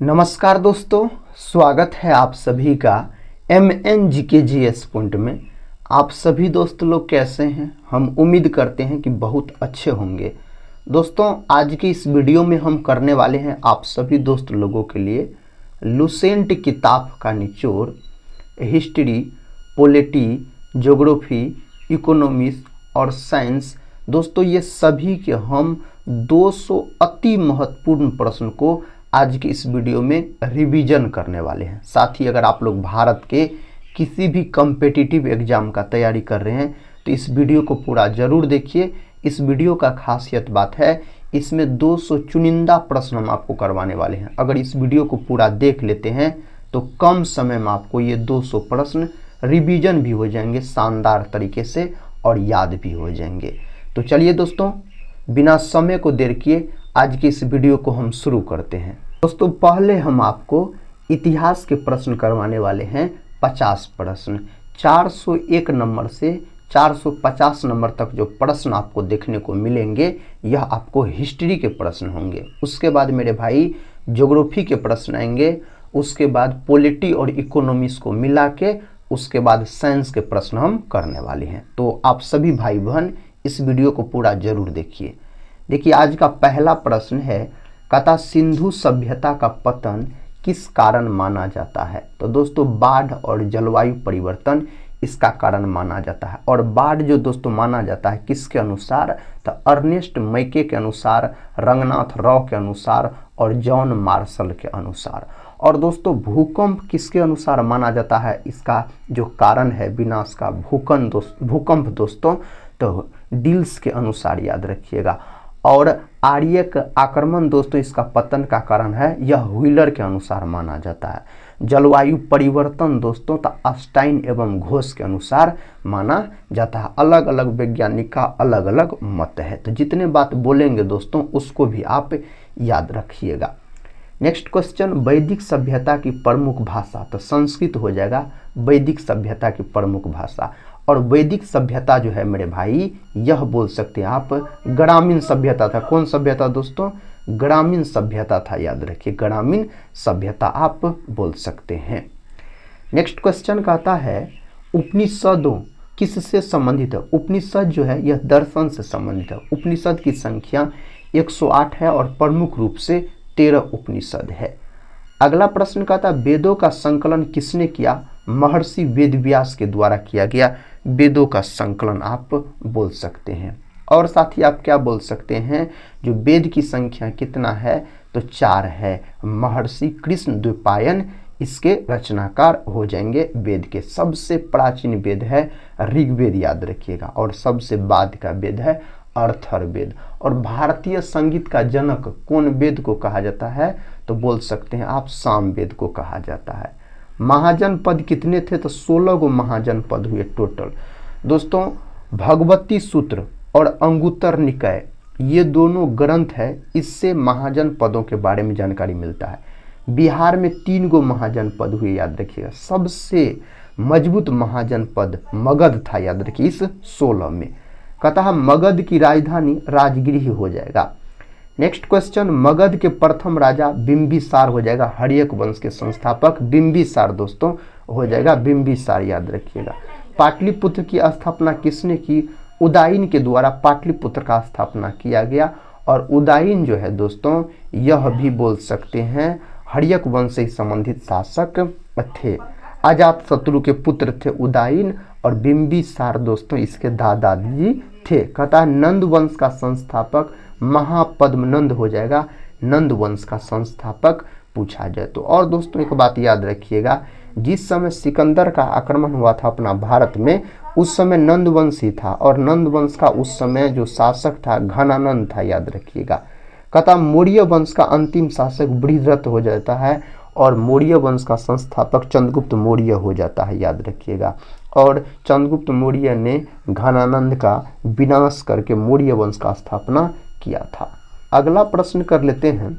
नमस्कार दोस्तों, स्वागत है आप सभी का MNGKGS पॉइंट में। आप सभी दोस्त लोग कैसे हैं? हम उम्मीद करते हैं कि बहुत अच्छे होंगे। दोस्तों, आज की इस वीडियो में हम करने वाले हैं आप सभी दोस्त लोगों के लिए लुसेंट किताब का निचोड़, हिस्ट्री, पॉलिटी, ज्योग्राफी, इकोनॉमिक्स और साइंस। दोस्तों, ये सभी के हम 200 अति महत्वपूर्ण प्रश्न को आज की इस वीडियो में रिवीजन करने वाले हैं। साथ ही अगर आप लोग भारत के किसी भी कॉम्पिटिटिव एग्जाम का तैयारी कर रहे हैं तो इस वीडियो को पूरा ज़रूर देखिए। इस वीडियो का खासियत बात है, इसमें 200 चुनिंदा प्रश्न हम आपको करवाने वाले हैं। अगर इस वीडियो को पूरा देख लेते हैं तो कम समय में आपको ये 200 प्रश्न रिवीजन भी हो जाएंगे शानदार तरीके से और याद भी हो जाएंगे। तो चलिए दोस्तों, बिना समय को देर किए आज की इस वीडियो को हम शुरू करते हैं। दोस्तों, पहले हम आपको इतिहास के प्रश्न करवाने वाले हैं 50 प्रश्न। 401 नंबर से 450 नंबर तक जो प्रश्न आपको देखने को मिलेंगे यह आपको हिस्ट्री के प्रश्न होंगे। उसके बाद मेरे भाई ज्योग्राफी के प्रश्न आएंगे, उसके बाद पॉलिटी और इकोनॉमिक्स को मिला के उसके बाद साइंस के प्रश्न हम करने वाले हैं। तो आप सभी भाई बहन इस वीडियो को पूरा जरूर देखिए। देखिए, आज का पहला प्रश्न है, कहता सिंधु सभ्यता का पतन किस कारण माना जाता है? तो दोस्तों, बाढ़ और जलवायु परिवर्तन इसका कारण माना जाता है। और बाढ़ जो दोस्तों माना जाता है किसके अनुसार? तो अर्नेस्ट मैके के अनुसार, रंगनाथ राव के अनुसार और जॉन मार्शल के अनुसार। और दोस्तों, भूकंप किसके अनुसार माना जाता है? इसका जो कारण है विनाश का भूकंप दोस्तों, तो डील्स के अनुसार याद रखिएगा। और आर्य का आक्रमण दोस्तों इसका पतन का कारण है, यह व्हीलर के अनुसार माना जाता है। जलवायु परिवर्तन दोस्तों तो आइंस्टाइन एवं घोष के अनुसार माना जाता है। अलग अलग वैज्ञानिक का अलग अलग मत है, तो जितने बात बोलेंगे दोस्तों उसको भी आप याद रखिएगा। नेक्स्ट क्वेश्चन, वैदिक सभ्यता की प्रमुख भाषा? तो संस्कृत हो जाएगा वैदिक सभ्यता की प्रमुख भाषा। और वैदिक सभ्यता जो है मेरे भाई, यह बोल सकते हैं आप ग्रामीण सभ्यता था। कौन सभ्यता दोस्तों? ग्रामीण सभ्यता था, याद रखिए ग्रामीण सभ्यता आप बोल सकते हैं। नेक्स्ट क्वेश्चन कहता है, उपनिषदों किससे संबंधित है? उपनिषद जो है यह दर्शन से संबंधित है। उपनिषद की संख्या 108 है और प्रमुख रूप से 13 उपनिषद है। अगला प्रश्न कहता है, वेदों का संकलन किसने किया? महर्षि वेदव्यास के द्वारा किया गया। वेदों का संकलन आप बोल सकते हैं। और साथ ही आप क्या बोल सकते हैं, जो वेद की संख्या कितना है? तो 4 है। महर्षि कृष्ण द्वैपायन इसके रचनाकार हो जाएंगे। वेद के सबसे प्राचीन वेद है ऋग्वेद, याद रखिएगा। और सबसे बाद का वेद है अर्थर्वेद। और भारतीय संगीत का जनक कौन वेद को कहा जाता है? तो बोल सकते हैं आप सामवेद को कहा जाता है। महाजनपद कितने थे? तो 16 गो महाजनपद हुए टोटल। दोस्तों, भगवती सूत्र और अंगुत्तर निकाय ये दोनों ग्रंथ है, इससे महाजनपदों के बारे में जानकारी मिलता है। बिहार में 3 गो महाजनपद हुए, याद रखिएगा। सबसे मजबूत महाजनपद मगध था, याद रखिए इस 16 में। कहता है मगध की राजधानी राजगिरी ही हो जाएगा। नेक्स्ट क्वेश्चन, मगध के प्रथम राजा बिंबिसार हो जाएगा। हर्यक वंश के संस्थापक बिंबिसार दोस्तों हो जाएगा, बिंबिसार याद रखिएगा। पाटलिपुत्र की स्थापना किसने की? उदयन के द्वारा पाटलिपुत्र का स्थापना किया गया। और उदयन जो है दोस्तों, यह भी बोल सकते हैं हर्यक वंश से संबंधित शासक थे। अजातशत्रु के पुत्र थे उदयन, और बिंबिसार दोस्तों इसके दादाजी थे। कहता है नंद वंश का संस्थापक महापद्मनंद हो जाएगा। नंद वंश का संस्थापक पूछा जाए तो। और दोस्तों एक बात याद रखिएगा, जिस समय सिकंदर का आक्रमण हुआ था अपना भारत में, उस समय नंद वंश ही था। और नंद वंश का उस समय जो शासक था घनानंद था, याद रखिएगा। कहता मौर्य वंश का अंतिम शासक बृहद्रथ हो जाता है। और मौर्य वंश का संस्थापक चंद्रगुप्त मौर्य हो जाता है, याद रखिएगा। और चंद्रगुप्त मौर्य ने घनानंद का विनाश करके मौर्य वंश का स्थापना किया था। अगला प्रश्न कर लेते हैं।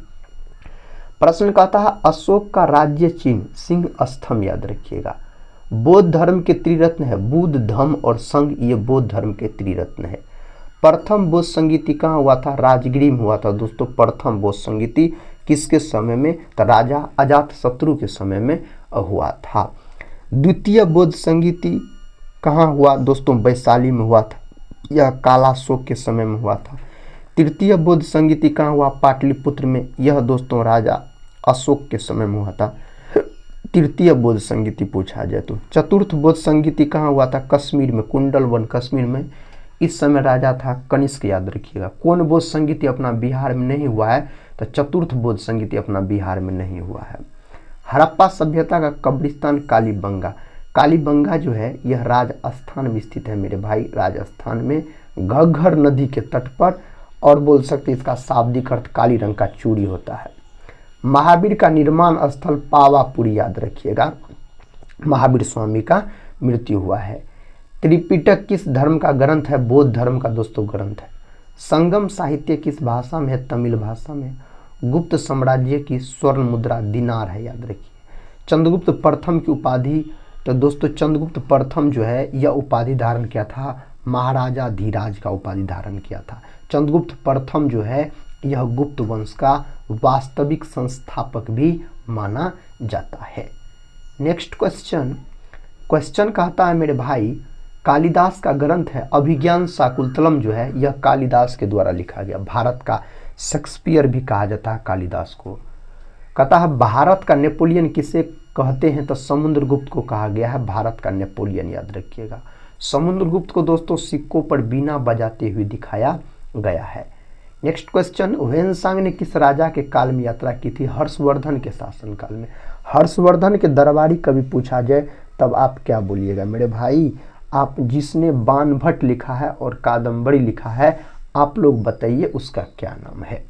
प्रश्न कहता है, अशोक का राज्य चिन्ह सिंह स्तंभ, याद रखिएगा। बौद्ध धर्म के त्रिरत्न है बुद्ध, धम्म और संघ, ये बौद्ध धर्म के त्रिरत्न है। प्रथम बौद्ध संगीति कहाँ हुआ था? राजगिरी में हुआ था दोस्तों। प्रथम बौद्ध संगीति किसके समय में? तो राजा अजातशत्रु के समय में हुआ था। द्वितीय बौद्ध संगीति कहाँ हुआ दोस्तों? वैशाली में हुआ था, यह कालाशोक के समय में हुआ था। तृतीय बौद्ध संगीति कहाँ हुआ? पाटलिपुत्र में, यह दोस्तों राजा अशोक के समय में हुआ था। तृतीय बौद्ध संगीति पूछा जाए तो। चतुर्थ बौद्ध संगीति कहाँ हुआ था? कश्मीर में, कुंडलवन कश्मीर में, इस समय राजा था कनिष्क, याद रखिएगा। कौन बौद्ध संगीति अपना बिहार में नहीं हुआ है? तो चतुर्थ बौद्ध संगीति अपना बिहार में नहीं हुआ है। हड़प्पा सभ्यता का कब्रिस्तान कालीबंगा। कालीबंगा जो है यह राजस्थान में स्थित है मेरे भाई, राजस्थान में घग्गर नदी के तट पर, और बोल सकते इसका शाब्दिक अर्थ काली रंग का चूड़ी होता है। महावीर का निर्माण स्थल पावापुरी, याद रखिएगा, महावीर स्वामी का मृत्यु हुआ है। त्रिपिटक किस धर्म का ग्रंथ है? बौद्ध धर्म का दोस्तों ग्रंथ है। संगम साहित्य किस भाषा में है? तमिल भाषा में। गुप्त साम्राज्य की स्वर्ण मुद्रा दिनार है, याद रखिए। चंद्रगुप्त प्रथम की उपाधि, तो दोस्तों चंद्रगुप्त प्रथम जो है यह उपाधि धारण किया था, महाराजा धीराज का उपाधि धारण किया था। चंद्रगुप्त प्रथम जो है यह गुप्त वंश का वास्तविक संस्थापक भी माना जाता है। नेक्स्ट क्वेश्चन कहता है मेरे भाई, कालिदास का ग्रंथ है अभिज्ञान शाकुंतलम जो है यह कालिदास के द्वारा लिखा गया। भारत का शेक्सपियर भी कहा जाता है कालिदास को। कहता है भारत का नेपोलियन किसे कहते हैं? तो समुद्रगुप्त को कहा गया है भारत का नेपोलियन, याद रखिएगा। समुद्रगुप्त को दोस्तों सिक्कों पर बीना बजाते हुए दिखाया गया है। नेक्स्ट क्वेश्चन, ह्वेनसांग ने किस राजा के काल में यात्रा की थी? हर्षवर्धन के शासनकाल में। हर्षवर्धन के दरबारी कभी पूछा जाए तब आप क्या बोलिएगा मेरे भाई? आप जिसने बाणभट्ट लिखा है और कादम्बरी लिखा है, आप लोग बताइए उसका क्या नाम है।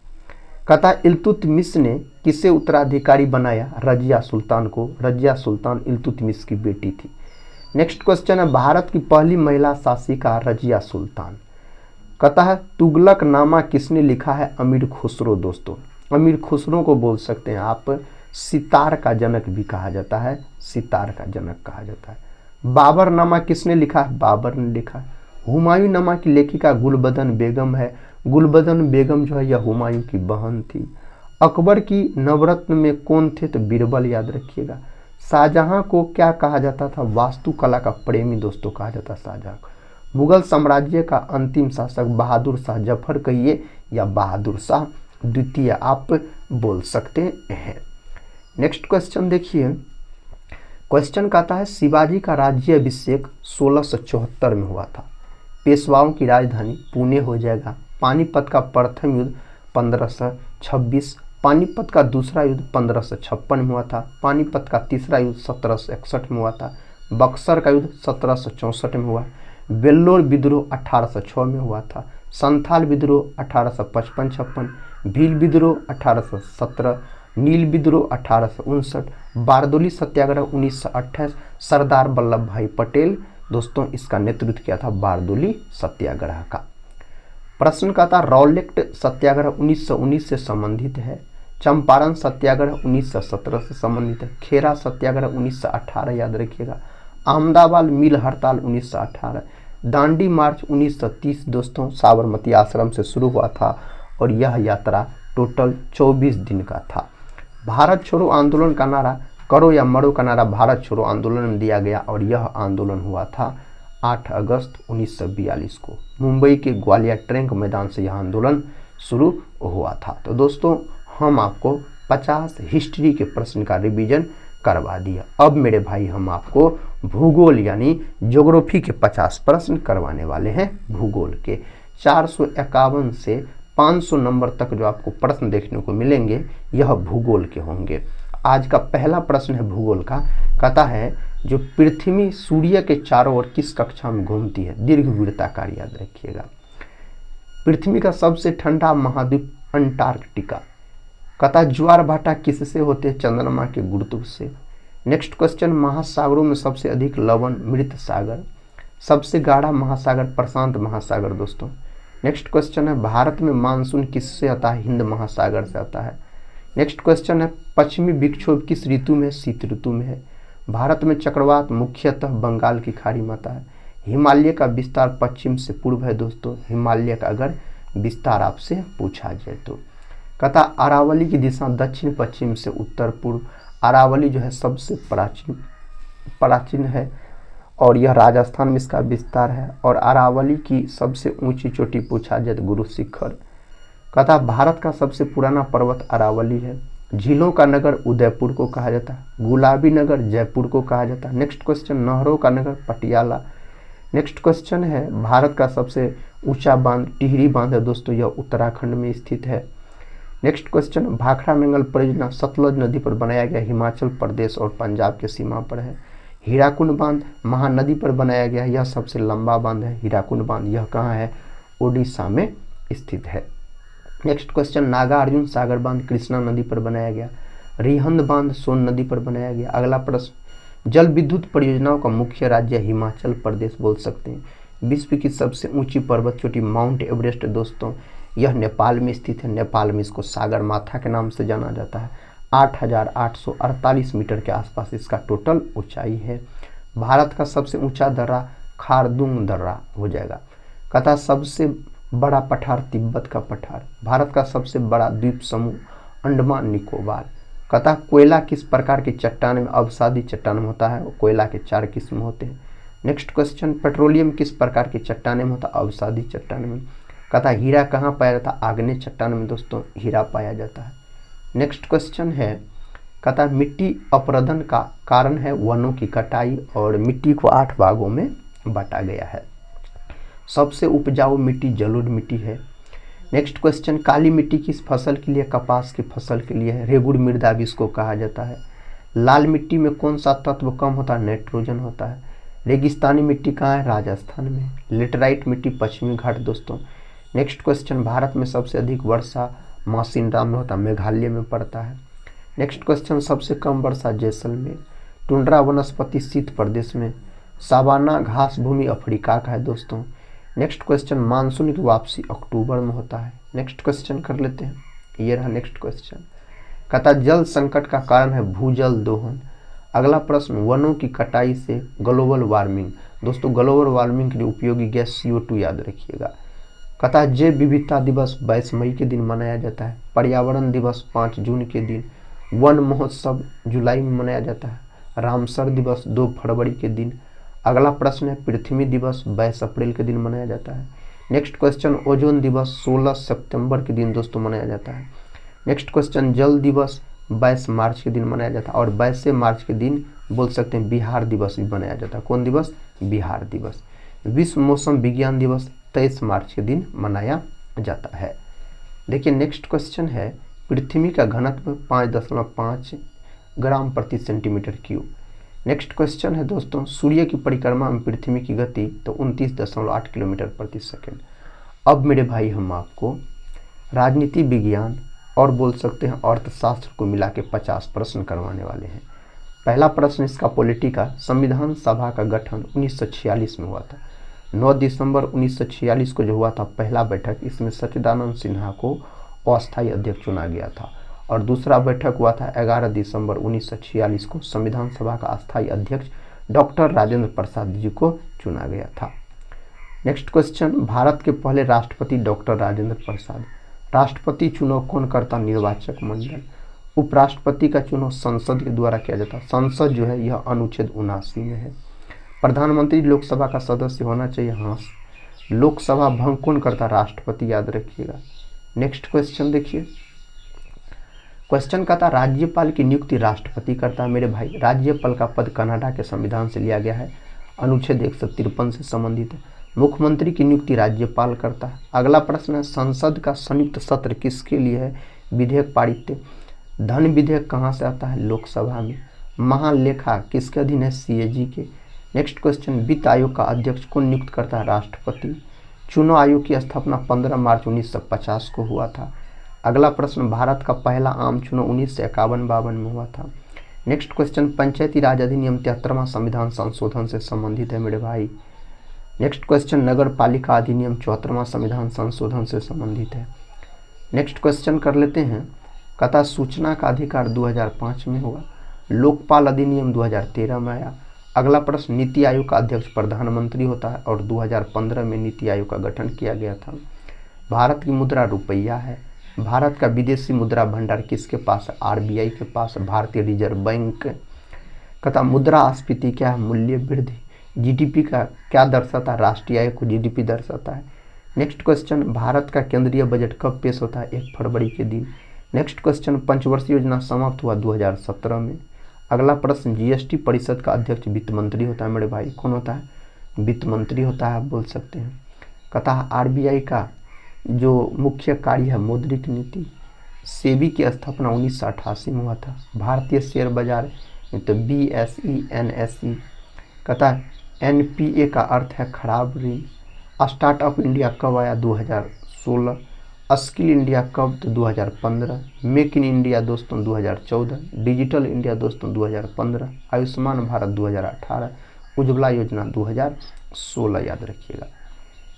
कहता इल्तुतमिश ने किसे उत्तराधिकारी बनाया? रजिया सुल्तान को। रजिया सुल्तान इल्तुतमिश की बेटी थी। नेक्स्ट क्वेश्चन है, भारत की पहली महिला शासिका रजिया सुल्तान। कहता है तुगलक नामा किसने लिखा है? अमीर खुसरो दोस्तों। अमीर खुसरो को बोल सकते हैं आप सितार का जनक भी कहा जाता है, सितार का जनक कहा जाता है। बाबर नामा किसने लिखा है? बाबर ने लिखा है। हुमायूं नामा की लेखिका गुलबदन बेगम है। गुलबदन बेगम जो है यह हुमायूं की बहन थी। अकबर की नवरत्न में कौन थे? तो बीरबल, याद रखिएगा। शाहजहां को क्या कहा जाता था? वास्तुकला का प्रेमी दोस्तों कहा जाता शाहजहां को। मुगल साम्राज्य का अंतिम शासक बहादुर शाह जफर कहिए या बहादुर शाह द्वितीय आप बोल सकते हैं। नेक्स्ट क्वेश्चन देखिए, क्वेश्चन कहता है शिवाजी का राज्याभिषेक 1674 में हुआ था। पेशवाओं की राजधानी पुणे हो जाएगा। पानीपत का प्रथम युद्ध 1526, पानीपत का दूसरा युद्ध 1556 में हुआ था। पानीपत का तीसरा युद्ध 1761 में हुआ था। बक्सर का युद्ध 1764 में हुआ। वेल्लोर विद्रोह 1806 में हुआ था। संथाल विद्रोह 1855-56, भील विद्रोह 1817, नील विद्रोह 1859, बारदोली सत्याग्रह 1928। सरदार वल्लभ भाई पटेल दोस्तों इसका नेतृत्व किया था बारदोली सत्याग्रह का। प्रश्न का था रॉलेट सत्याग्रह 1919 से संबंधित है। चंपारण सत्याग्रह 1917 से संबंधित है। खेरा सत्याग्रह 1918 याद रखिएगा। अहमदाबाद मिल हड़ताल 1918। दांडी मार्च 1930 दोस्तों साबरमती आश्रम से शुरू हुआ था और यह यात्रा टोटल 24 दिन का था। भारत छोड़ो आंदोलन का नारा करो या मरो का नारा भारत छोड़ो आंदोलन में दिया गया और यह आंदोलन हुआ था 8 अगस्त 1942 को। मुंबई के ग्वालियर ट्रैंक मैदान से यह आंदोलन शुरू हुआ था। तो दोस्तों हम आपको 50 हिस्ट्री के प्रश्न का रिवीजन करवा दिया। अब मेरे भाई हम आपको भूगोल यानी ज्योग्राफी के 50 प्रश्न करवाने वाले हैं। भूगोल के 451 से 500 नंबर तक जो आपको प्रश्न देखने को मिलेंगे यह भूगोल के होंगे। आज का पहला प्रश्न है भूगोल का। कहता है जो पृथ्वी सूर्य के चारों ओर किस कक्षा में घूमती है? दीर्घवृत्ताकार याद रखिएगा। पृथ्वी का सबसे ठंडा महाद्वीप अंटार्कटिका। कहता है ज्वार भाटा किससे होते हैं? चंद्रमा के गुरुत्व से। नेक्स्ट क्वेश्चन, महासागरों में सबसे अधिक लवण मृत सागर। सबसे गाढ़ा महासागर प्रशांत महासागर दोस्तों। नेक्स्ट क्वेश्चन है भारत में मानसून किससे आता है? हिंद महासागर से आता है। नेक्स्ट क्वेश्चन है पश्चिमी विक्षोभ किस ऋतु में? शीत ऋतु में है। भारत में चक्रवात मुख्यतः बंगाल की खाड़ी में आता है। हिमालय का विस्तार पश्चिम से पूर्व है दोस्तों। हिमालय का अगर विस्तार आपसे पूछा जाए तो। कहता अरावली की दिशा दक्षिण पश्चिम से उत्तर पूर्व। अरावली जो है सबसे प्राचीन है और यह राजस्थान में इसका विस्तार है। और अरावली की सबसे ऊंची चोटी पूछा जाए तो गुरु शिखर। कहता भारत का सबसे पुराना पर्वत अरावली है। झीलों का नगर उदयपुर को कहा जाता है। गुलाबी नगर जयपुर को कहा जाता है। नेक्स्ट क्वेश्चन, नहरों का नगर पटियाला। नेक्स्ट क्वेश्चन है, भारत का सबसे ऊंचा बांध टिहरी बांध है दोस्तों, यह उत्तराखंड में स्थित है। नेक्स्ट क्वेश्चन, भाखड़ा मंगल परियोजना सतलज नदी पर बनाया गया, हिमाचल प्रदेश और पंजाब के सीमा पर है। हीराकुंड बांध महानदी पर बनाया गया, यह सबसे लंबा बांध है हीराकुंड बांध। यह कहाँ है? ओडिशा में स्थित है। नेक्स्ट क्वेश्चन, नागार्जुन सागर बांध कृष्णा नदी पर बनाया गया। रिहंद बांध सोन नदी पर बनाया गया। अगला प्रश्न, जल विद्युत परियोजनाओं का मुख्य राज्य हिमाचल प्रदेश बोल सकते हैं। विश्व की सबसे ऊंची पर्वत चोटी माउंट एवरेस्ट दोस्तों, यह नेपाल में स्थित है। नेपाल में इसको सागर माथा के नाम से जाना जाता है। 8,848 मीटर के आसपास इसका टोटल ऊंचाई है। भारत का सबसे ऊंचा दर्रा खारदुंग दर्रा हो जाएगा। कहता सबसे बड़ा पठार तिब्बत का पठार। भारत का सबसे बड़ा द्वीप समूह अंडमान निकोबार। कहता कोयला किस प्रकार की चट्टान में अवसादी चट्टान में होता है? कोयला के 4 किस्म होते हैं। नेक्स्ट क्वेश्चन, पेट्रोलियम किस प्रकार की चट्टान में होता है? अवसादी चट्टान में। कहता हीरा कहाँ पाया जाता है? आग्नेय चट्टान में दोस्तों हीरा पाया जाता है। नेक्स्ट क्वेश्चन है, कहता मिट्टी अपरदन का कारण है वनों की कटाई और मिट्टी को 8 भागों में बांटा गया है। सबसे उपजाऊ मिट्टी जलोढ़ मिट्टी है। नेक्स्ट क्वेश्चन, काली मिट्टी किस फसल के लिए? कपास की फसल के लिए है। रेगुड़ मृदा भी इसको कहा जाता है। लाल मिट्टी में कौन सा तत्व कम होता है? नाइट्रोजन होता है। रेगिस्तानी मिट्टी कहाँ है? राजस्थान में। लेटराइट मिट्टी पश्चिमी घाट दोस्तों। नेक्स्ट क्वेश्चन, भारत में सबसे अधिक वर्षा मासिनराम में होता है, मेघालय में पड़ता है। नेक्स्ट क्वेश्चन, सबसे कम वर्षा जैसलमेर। टुंड्रा वनस्पति शीत प्रदेश में। सावाना घास भूमि अफ्रीका का है दोस्तों। नेक्स्ट क्वेश्चन, मानसून की वापसी अक्टूबर में होता है। नेक्स्ट क्वेश्चन कर लेते हैं, ये रहा नेक्स्ट क्वेश्चन। कहता जल संकट का कारण है भूजल दोहन। अगला प्रश्न, वनों की कटाई से ग्लोबल वार्मिंग। दोस्तों ग्लोबल वार्मिंग के लिए उपयोगी गैस CO2 याद रखिएगा। कहता जैव विविधता दिवस 22 मई के दिन मनाया जाता है। पर्यावरण दिवस 5 जून के दिन। वन महोत्सव जुलाई में मनाया जाता है। रामसर दिवस 2 फरवरी के दिन। अगला प्रश्न है, पृथ्वी दिवस 22 अप्रैल के दिन मनाया जाता है। नेक्स्ट क्वेश्चन, ओजोन दिवस 16 सितंबर के दिन दोस्तों मनाया जाता है। नेक्स्ट क्वेश्चन, जल दिवस 22 मार्च के दिन मनाया जाता है और 22 मार्च के दिन बोल सकते हैं बिहार दिवस भी मनाया जाता है। कौन दिवस? बिहार दिवस। विश्व मौसम विज्ञान दिवस 23 मार्च के दिन मनाया जाता है। देखिए नेक्स्ट क्वेश्चन है, पृथ्वी का घनत्व 5.5 ग्राम प्रति सेंटीमीटर क्यूब। नेक्स्ट क्वेश्चन है दोस्तों, सूर्य की परिक्रमा में पृथ्वी की गति तो 29.8 किलोमीटर प्रति सेकंड। अब मेरे भाई हम आपको राजनीति विज्ञान और बोल सकते हैं अर्थशास्त्र को मिला के 50 प्रश्न करवाने वाले हैं। पहला प्रश्न इसका पॉलिटिका, संविधान सभा का गठन 1946 में हुआ था। 9 दिसंबर 1946 को जो हुआ था पहला बैठक, इसमें सच्चिदानंद सिन्हा को अस्थायी अध्यक्ष चुना गया था। और दूसरा बैठक हुआ था 11 दिसंबर 1946 को, संविधान सभा का अस्थायी अध्यक्ष डॉक्टर राजेंद्र प्रसाद जी को चुना गया था। नेक्स्ट क्वेश्चन, भारत के पहले राष्ट्रपति डॉक्टर राजेंद्र प्रसाद। राष्ट्रपति चुनाव कौन करता? निर्वाचक मंडल। उपराष्ट्रपति का चुनाव संसद के द्वारा किया जाता। संसद जो है यह अनुच्छेद 79 में है। प्रधानमंत्री लोकसभा का सदस्य होना चाहिए। हाँ, लोकसभा भंग कौन करता? राष्ट्रपति, याद रखिएगा। नेक्स्ट क्वेश्चन देखिए, क्वेश्चन का था राज्यपाल की नियुक्ति राष्ट्रपति करता है। मेरे भाई राज्यपाल का पद कनाडा के संविधान से लिया गया है, अनुच्छेद 153 से संबंधित है। मुख्यमंत्री की नियुक्ति राज्यपाल करता है। अगला प्रश्न है, संसद का संयुक्त सत्र किसके लिए है? विधेयक पारित। धन विधेयक कहाँ से आता है? लोकसभा में। महालेखा किसके अधीन है? CAG के। नेक्स्ट क्वेश्चन, वित्त आयोग का अध्यक्ष कौन नियुक्त करता है? राष्ट्रपति। चुनाव आयोग की स्थापना 15 मार्च 1950 को हुआ था। अगला प्रश्न, भारत का पहला आम चुनाव 1951-52 में हुआ था। नेक्स्ट क्वेश्चन, पंचायती राज अधिनियम 73वां संविधान संशोधन से संबंधित है मेरे भाई। नेक्स्ट क्वेश्चन, नगर पालिका अधिनियम 74वां संविधान संशोधन से संबंधित है। नेक्स्ट क्वेश्चन कर लेते हैं, कहता सूचना का अधिकार 2005 में हुआ। लोकपाल अधिनियम 2013 में आया। अगला प्रश्न, नीति आयोग का अध्यक्ष प्रधानमंत्री होता है और 2015 में नीति आयोग का गठन किया गया था। भारत की मुद्रा रुपया है। भारत का विदेशी मुद्रा भंडार किसके पास है? आरबीआई के पास, भारतीय रिजर्व बैंक। कहता मुद्रास्फीति क्या है? मूल्य वृद्धि। जीडीपी का क्या दर्शाता है? राष्ट्रीय आय को जीडीपी दर्शाता है। नेक्स्ट क्वेश्चन, भारत का केंद्रीय बजट कब पेश होता है? 1 फरवरी के दिन। नेक्स्ट क्वेश्चन, पंचवर्षीय योजना समाप्त हुआ 2017 में। अगला प्रश्न, जीएसटी परिषद का अध्यक्ष वित्त मंत्री होता है मेरे भाई। कौन होता है? वित्त मंत्री होता है, आप बोल सकते हैं। कहता है आरबीआई का जो मुख्य कार्य है मौद्रिक नीति। सेबी की स्थापना 1988 में हुआ था। भारतीय शेयर बाजार तो BSE NSE। कहता है NPA का अर्थ है खराब ऋण। स्टार्टअप इंडिया कब आया? 2016। स्किल इंडिया कब? तो 2015। मेक इन इंडिया दोस्तों 2014। डिजिटल इंडिया दोस्तों 2015। आयुष्मान भारत 2018। उज्ज्वला योजना 2016, याद रखिएगा।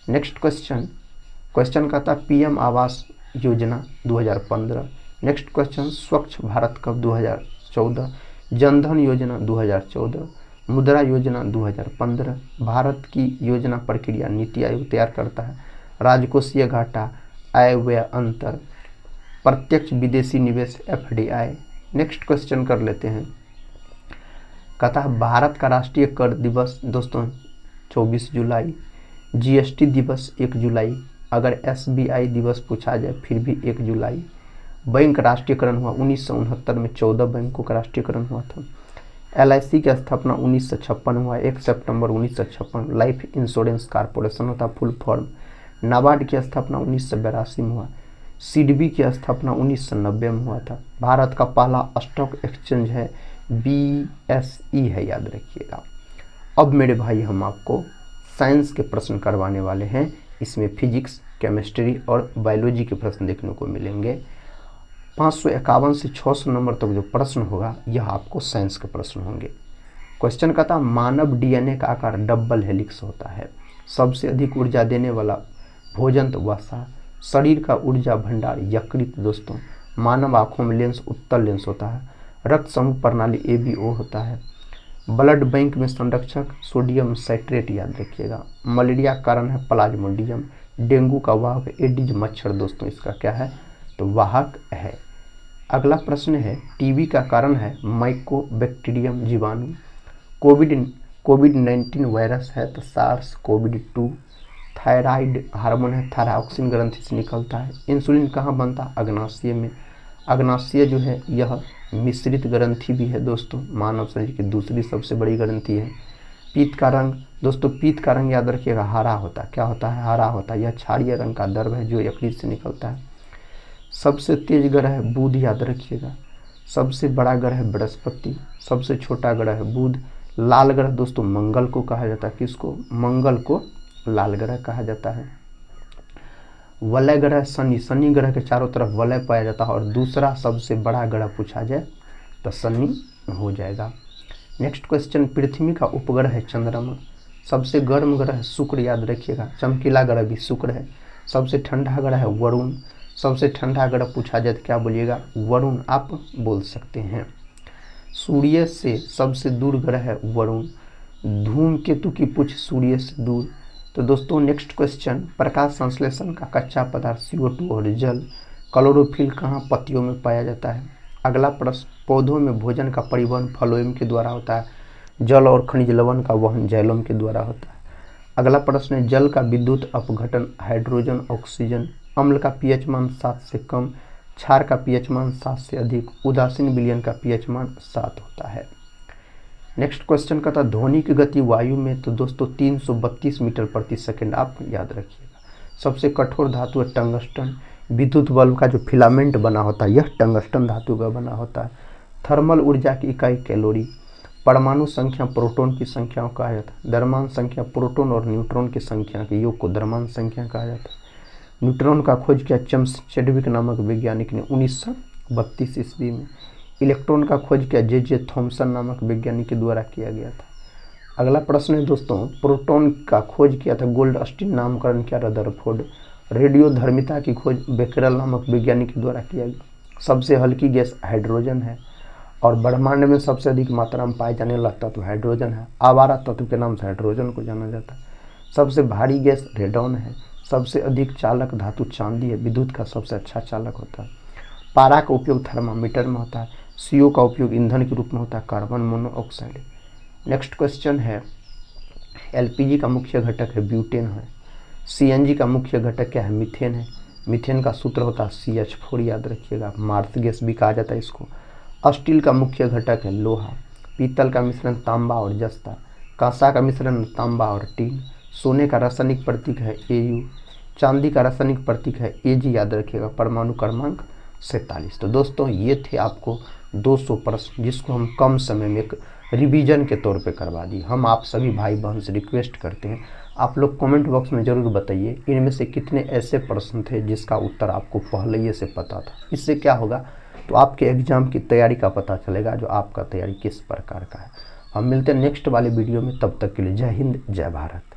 नेक्स्ट क्वेश्चन कहता है PM Awas Yojana 2015। Next question, स्वच्छ भारत कब? 2014। जनधन योजना 2014। मुद्रा योजना 2015। भारत की योजना प्रक्रिया नीति आयोग तैयार करता है। राजकोषीय घाटा, आय व्यय अंतर, प्रत्यक्ष विदेशी निवेश FDI। नेक्स्ट क्वेश्चन कर लेते हैं। कहता है भारत का राष्ट्रीय कर दिवस दोस्तों 24 जुलाई। GST दिवस 1 जुलाई। अगर SBI दिवस पूछा जाए फिर भी 1 जुलाई। बैंक राष्ट्रीयकरण हुआ 1969 में, 14 बैंकों का राष्ट्रीयकरण हुआ था। LIC की स्थापना 1956 हुआ, 1 सितंबर 1956। लाइफ इंश्योरेंस कॉर्पोरेशन होता फुल फॉर्म। नाबार्ड की स्थापना 1982 में हुआ। सिडबी की स्थापना 1990 में हुआ था। भारत का पहला स्टॉक एक्सचेंज है BSE है, याद रखिएगा। अब मेरे भाई हम आपको साइंस के प्रश्न करवाने वाले हैं। इसमें फिजिक्स, केमिस्ट्री और बायोलॉजी के प्रश्न देखने को मिलेंगे। 551 से 600 नंबर तक जो प्रश्न होगा यह आपको साइंस के प्रश्न होंगे। क्वेश्चन कहता मानव DNA का आकार डबल हेलिक्स होता है। सबसे अधिक ऊर्जा देने वाला भोजन तो वसा। शरीर का ऊर्जा भंडार यकृत दोस्तों। मानव आँखों में लेंस उत्तल लेंस होता है। रक्त समूह प्रणाली ABO होता है। ब्लड बैंक में संरक्षक सोडियम साइट्रेट, याद रखिएगा। मलेरिया का कारण है प्लाज्मोडियम। डेंगू का वाहक एडिज मच्छर दोस्तों, इसका क्या है? तो वाहक है। अगला प्रश्न है टीबी का कारण है माइकोबैक्टीरियम जीवाणु। कोविड-19 वायरस है तो SARS-CoV-2। थायराइड हार्मोन है थायरॉक्सिन ग्रंथि से निकलता है। इंसुलिन कहाँ बनता है? अग्नाशय में। अग्नाशय जो है यह मिश्रित ग्रंथि भी है दोस्तों, मानव शरीर की दूसरी सबसे बड़ी ग्रंथि है। पीत का रंग दोस्तों, पीत का रंग याद रखिएगा हरा होता है। क्या होता है? हरा होता है। यह क्षारीय रंग का द्रव है जो यकृत से निकलता है। सबसे तेज ग्रह है बुध, याद रखिएगा। सबसे बड़ा ग्रह है बृहस्पति। सबसे छोटा ग्रह है बुध। लाल ग्रह दोस्तों मंगल को कहा जाता है। किसको? मंगल को लाल ग्रह कहा जाता है। वलय ग्रह शनि। शनि ग्रह के चारों तरफ वलय पाया जाता है और दूसरा सबसे बड़ा ग्रह पूछा जाए तो शनि हो जाएगा। नेक्स्ट क्वेश्चन, पृथ्वी का उपग्रह है चंद्रमा। सबसे गर्म ग्रह है शुक्र, याद रखिएगा। चमकीला ग्रह भी शुक्र है। सबसे ठंडा ग्रह है वरुण। सबसे ठंडा ग्रह पूछा जाए तो क्या बोलिएगा? वरुण आप बोल सकते हैं। सूर्य से सबसे दूर ग्रह है वरुण। धूमकेतु की पूछ सूर्य से दूर। तो दोस्तों नेक्स्ट क्वेश्चन, प्रकाश संश्लेषण का कच्चा पदार्थ CO2 और जल। क्लोरोफिल कहाँ? पत्तियों में पाया जाता है। अगला प्रश्न, पौधों में भोजन का परिवहन फ्लोएम के द्वारा होता है। जल और खनिज लवण का वहन जैलोम के द्वारा होता है। अगला प्रश्न है, जल का विद्युत अपघटन हाइड्रोजन ऑक्सीजन। अम्ल का pH मान 7 से कम। क्षार का pH मान 7 से अधिक। उदासीन विलयन का pH मान 7 होता है। नेक्स्ट क्वेश्चन का था ध्वनि की गति वायु में तो दोस्तों 332 मीटर प्रति सेकंड, आप याद रखिएगा। सबसे कठोर धातु है टंगस्टन। विद्युत बल्ब का जो फिलामेंट बना होता है यह टंगस्टन धातु का बना होता है। थर्मल ऊर्जा की इकाई कैलोरी। परमाणु संख्या प्रोटॉन की संख्या को कहा जाता है। द्रव्यमान संख्या प्रोटॉन और न्यूट्रॉन की संख्या के योग को द्रव्यमान संख्या कहा जाता है। न्यूट्रॉन का खोज किया चम्स चैडविक नामक वैज्ञानिक ने 1932 ईस्वी में। इलेक्ट्रॉन का खोज किया J.J. थॉमसन नामक वैज्ञानिक के द्वारा किया गया था। अगला प्रश्न है दोस्तों, प्रोटॉन का खोज किया था गोल्डस्टीन, नामकरण किया रदरफोर्ड। रेडियोधर्मिता की खोज बेकरल नामक वैज्ञानिक के द्वारा किया गया। सबसे हल्की गैस हाइड्रोजन है और ब्रह्मांड में सबसे अधिक मात्रा में पाए जाने वाला तत्व हाइड्रोजन है। आवारा तत्व के नाम से हाइड्रोजन को जाना जाता है। सबसे भारी गैस रेडॉन है। सबसे अधिक चालक धातु चांदी है, विद्युत का सबसे अच्छा चालक होता है। पारा का उपयोग थर्मामीटर में होता है। CO का उपयोग ईंधन के रूप में होता है, कार्बन मोनोऑक्साइड। नेक्स्ट क्वेश्चन है, LPG का मुख्य घटक है ब्यूटेन है। CNG का मुख्य घटक क्या है? मीथेन है। मीथेन का सूत्र होता है CH4, याद रखिएगा। मार्स गैस भी कहा जाता है इसको। स्टील का मुख्य घटक है लोहा। पीतल का मिश्रण तांबा और जस्ता। कांसा का मिश्रण तांबा और टीन। सोने का रासायनिक प्रतीक है AU। चांदी का रासायनिक प्रतीक है AG, याद रखिएगा। परमाणु क्रमांक 47। तो दोस्तों ये थे आपको 200 प्रश्न, जिसको हम कम समय में एक रिवीजन के तौर पे करवा दी। हम आप सभी भाई बहन से रिक्वेस्ट करते हैं, आप लोग कमेंट बॉक्स में ज़रूर बताइए इनमें से कितने ऐसे प्रश्न थे जिसका उत्तर आपको पहले ही से पता था। इससे क्या होगा, तो आपके एग्ज़ाम की तैयारी का पता चलेगा, जो आपका तैयारी किस प्रकार का है। हम मिलते हैं नेक्स्ट वाले वीडियो में, तब तक के लिए जय हिंद, जय भारत।